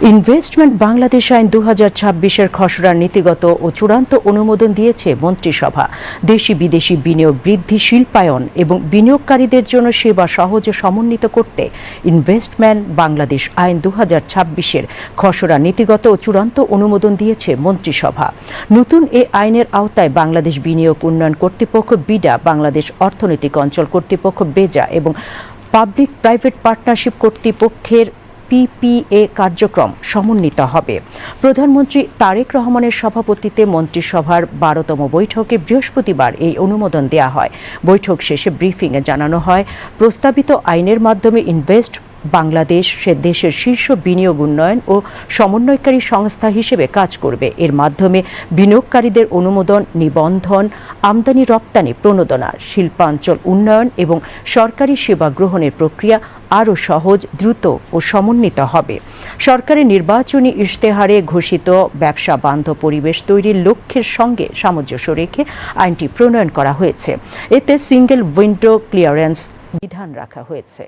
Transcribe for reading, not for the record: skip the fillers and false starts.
Investment Bangladesh আইন 2026-এর খসড়া নীতিগত ও চূড়ান্ত অনুমোদন দিয়েছে মন্ত্রিসভা। দেশি বিদেশি বিনিয়োগ বৃদ্ধি, শিল্পায়ন এবং বিনিয়োগকারীদের জন্য সেবা সহজে সমন্বিত করতে ইনভেস্টমেন্ট বাংলাদেশ আইন 2026-এর খসড়া নীতিগত ও চূড়ান্ত অনুমোদন দিয়েছে মন্ত্রিসভা। নতুন এ আইনের আওতায় বাংলাদেশ বিনিয়োগ উন্নয়ন কর্তৃপক্ষ বিডা, বাংলাদেশ অর্থনৈতিক অঞ্চল কর্তৃপক্ষ বেজা এবং পাবলিক প্রাইভেট পার্টনারশিপ কর্তৃপক্ষের পিপিএ কার্যক্রম সমন্বিত হবে। প্রধানমন্ত্রী তারেক রহমানের সভাপতিত্বে মন্ত্রিসভার 12তম বৈঠকে বৃহস্পতিবার এই অনুমোদন দেয়া হয়। বৈঠক শেষে ব্রিফিংয়ে জানানো হয়, প্রস্তাবিত আইনের মাধ্যমে ইনভেস্ট বাংলাদেশ দেশের শীর্ষ বিনিয়োগ উন্নয়ন ও সমন্বয়কারী সংস্থা হিসেবে কাজ করবে। এর মাধ্যমে বিনিয়োগকারীদের অনুমোদন, নিবন্ধন, আমদানি রপ্তানি প্রণোদনা, শিল্পাঞ্চল উন্নয়ন এবং সরকারি সেবা গ্রহণের প্রক্রিয়া আরও সহজ, দ্রুত ও সমন্বিত হবে। সরকারের নির্বাচনী ইশতেহারে ঘোষিত ব্যবসা বান্ধব পরিবেশ তৈরির লক্ষ্যের সঙ্গে সামঞ্জস্য রেখে আইনটি প্রণয়ন করা হয়েছে। এতে সিঙ্গেল উইন্ডো ক্লিয়ারেন্স বিধান রাখা হয়েছে।